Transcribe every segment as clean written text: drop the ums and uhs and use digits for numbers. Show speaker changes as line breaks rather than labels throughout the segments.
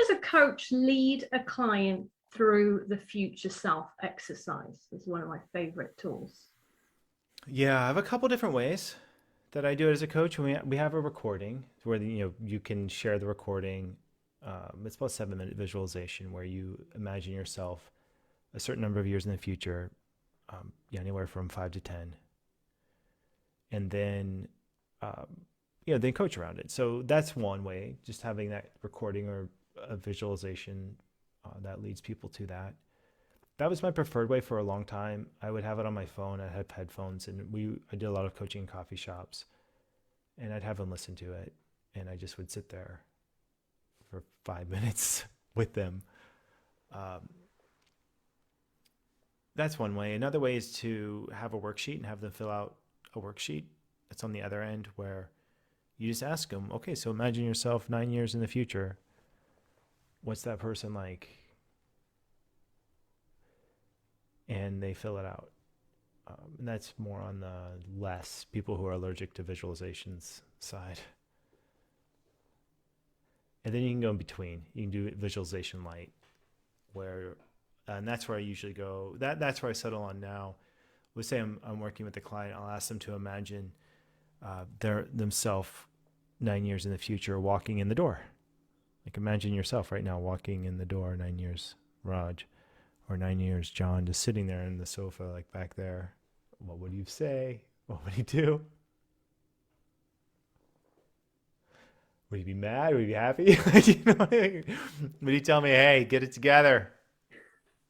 does a coach lead a client through the future self exercise? It's one of my favorite tools.
Yeah, I have a couple different ways that I do it as a coach. We have a recording where you can share the recording. It's about 7 minute visualization where you imagine yourself a certain number of years in the future, anywhere from 5 to 10, and then then coach around it. So that's one way, just having that recording or a visualization that leads people to that. That was my preferred way for a long time. I would have it on my phone. I had headphones, and I did a lot of coaching in coffee shops, and I'd have them listen to it, and I just would sit there for 5 minutes with them. Um, that's one way. Another way is to have a worksheet and have them fill out a worksheet that's on the other end where you just ask them, okay, so imagine yourself 9 years in the future. What's that person like? And they fill it out. And that's more on the less people who are allergic to visualizations side. And then you can go in between. You can do visualization light, and that's where I usually go. That's where I settle on now. Let's say I'm working with a client. I'll ask them to imagine themselves 9 years in the future walking in the door. Like imagine yourself right now walking in the door 9 years, Raj, or 9 years, John, just sitting there in the sofa, like back there. What would you say? What would you do? Would you be mad? Would you be happy? Would you tell me, hey, get it together?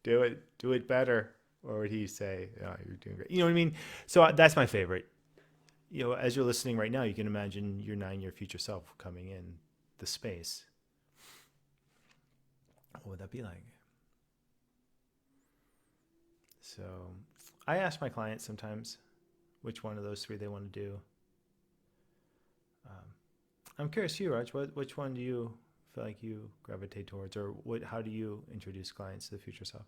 Do it better. Or would he say, oh, you're doing great? You know what I mean? So that's my favorite. As you're listening right now, you can imagine your 9 year future self coming in the space. What would that be like? So I ask my clients sometimes which one of those three they want to do. I'm curious, you, Raj, which one do you feel like you gravitate towards, or how do you introduce clients to the future self?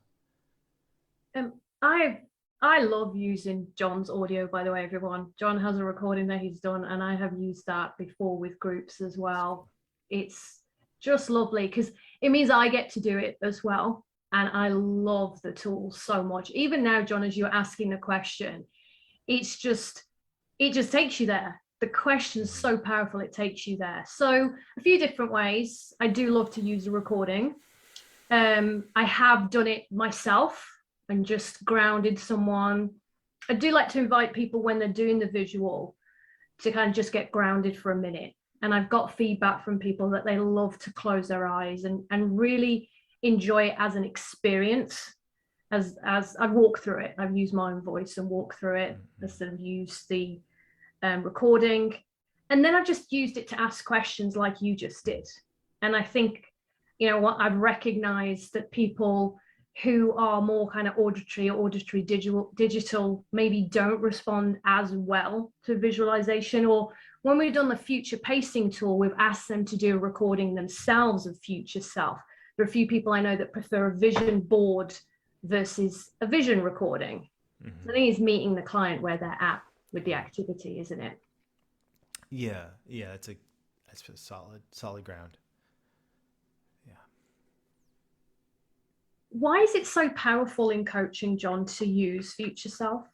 Um, I love using John's audio, by the way, everyone. John has a recording that he's done, and I have used that before with groups as well. It's just lovely because it means I get to do it as well. And I love the tool so much. Even now, John, as you're asking the question, it just takes you there. The question's so powerful, it takes you there. So a few different ways. I do love to use a recording. I have done it myself and just grounded someone. I do like to invite people when they're doing the visual to kind of just get grounded for a minute. And I've got feedback from people that they love to close their eyes and really enjoy it as an experience. As I've walked through it, I've used my own voice and walked through it instead of used the recording. And then I've just used it to ask questions like you just did. And I think, what I've recognized that people who are more kind of auditory digital maybe don't respond as well to visualization. Or when we've done the future pacing tool, we've asked them to do a recording themselves of future self. There are a few people I know that prefer a vision board versus a vision recording. Mm-hmm. So I think it's meeting the client where they're at with the activity, isn't it?
Yeah, that's a solid ground. Yeah.
Why is it so powerful in coaching, John, to use future self?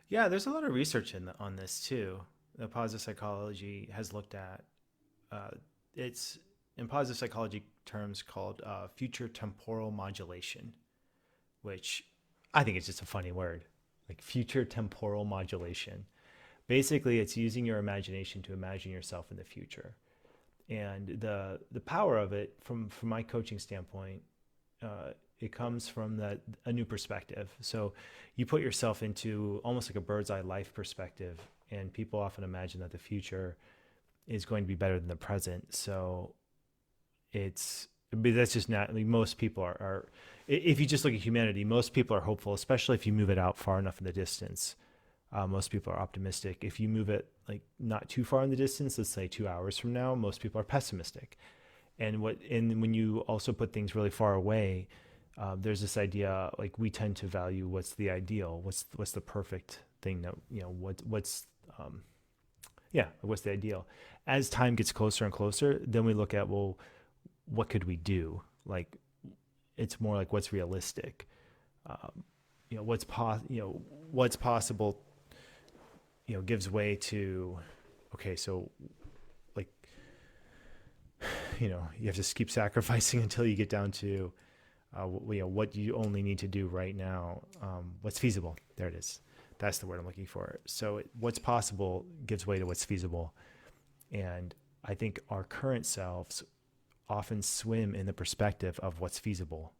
Yeah, there's a lot of research on this too. The positive psychology has looked at it's in positive psychology terms called future temporal modulation, which I think it's just a funny word, like future temporal modulation. Basically, it's using your imagination to imagine yourself in the future. And the power of it, from my coaching standpoint, it comes from a new perspective. So you put yourself into almost like a bird's eye life perspective, and people often imagine that the future is going to be better than the present. So that's just not, most people are, if you just look at humanity, most people are hopeful, especially if you move it out far enough in the distance. Most people are optimistic. If you move it like not too far in the distance, let's say 2 hours from now, most people are pessimistic. And when you also put things really far away, there's this idea, like we tend to value what's the ideal, what's the perfect thing that, what's the ideal. As time gets closer and closer, then we look at, well, what could we do? Like, it's more like what's realistic. What's possible, gives way to, okay, so like, you have to keep sacrificing until you get down to, what you only need to do right now. What's feasible. There it is. That's the word I'm looking for. So what's possible gives way to what's feasible. And I think our current selves often swim in the perspective of what's feasible.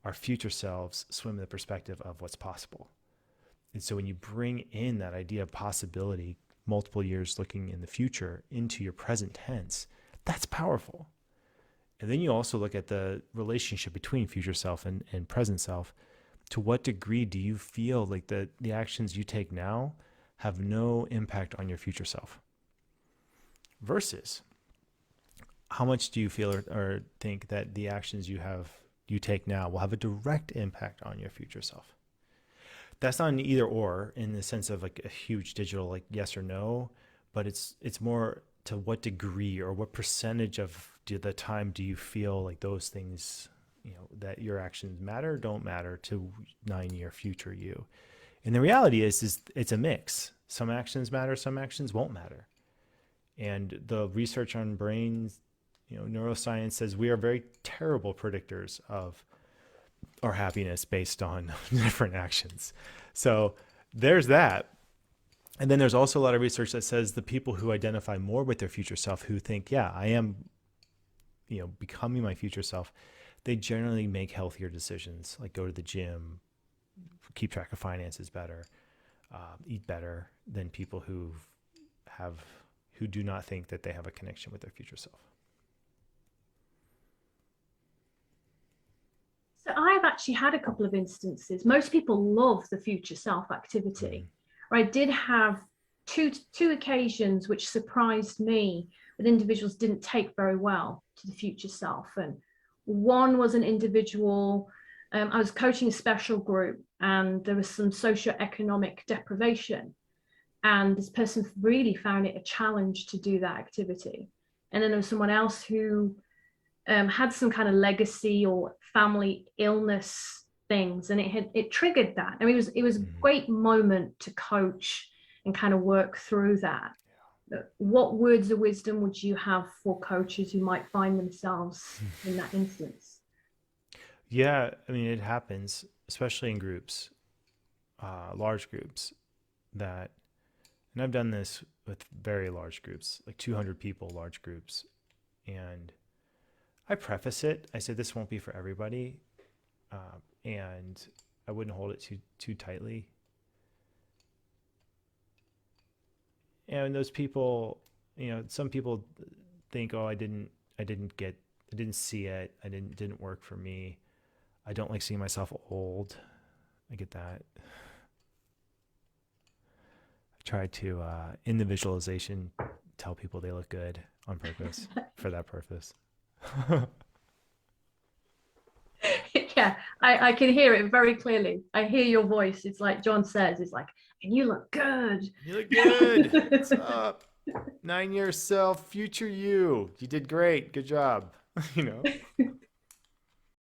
Our future selves swim in the perspective of what's possible. And so when you bring in that idea of possibility, multiple years looking in the future into your present tense, that's powerful. And then you also look at the relationship between future self and present self. To what degree do you feel like the actions you take now have no impact on your future self? Versus, how much do you feel or think that the actions you take now will have a direct impact on your future self? That's not an either or in the sense of like a huge digital like yes or no, but it's more to what degree or what percentage of the time do you feel like those things, that your actions matter or don't matter to 9-year future you. And the reality is it's a mix. Some actions matter, some actions won't matter. And the research on brains, neuroscience says we are very terrible predictors of our happiness based on different actions. So there's that. And then there's also a lot of research that says the people who identify more with their future self, who think, yeah, I am, becoming my future self, they generally make healthier decisions, like go to the gym, keep track of finances better, eat better than people who do not think that they have a connection with their future self.
So I've actually had a couple of instances. Most people love the future self activity. I did have two occasions which surprised me that individuals didn't take very well to the future self. And one was an individual, I was coaching a special group and there was some socioeconomic deprivation. And this person really found it a challenge to do that activity. And then there was someone else who had some kind of legacy or family illness things, and it triggered that. I mean, it was a great moment to coach and kind of work through that. What words of wisdom would you have for coaches who might find themselves in that instance?
Yeah, I mean, it happens, especially in groups, large groups and I've done this with very large groups, like 200 people, large groups. And I preface it. I said, this won't be for everybody. And I wouldn't hold it too tightly. And those people, some people think, oh, I didn't see it. It didn't work for me. I don't like seeing myself old. I get that. I try to, in the visualization, tell people they look good on purpose for that purpose.
Yeah, I can hear it very clearly. I hear your voice. It's like John says, it's like, and you look good.
You look good. What's up? 9-year self, future you. You did great. Good job.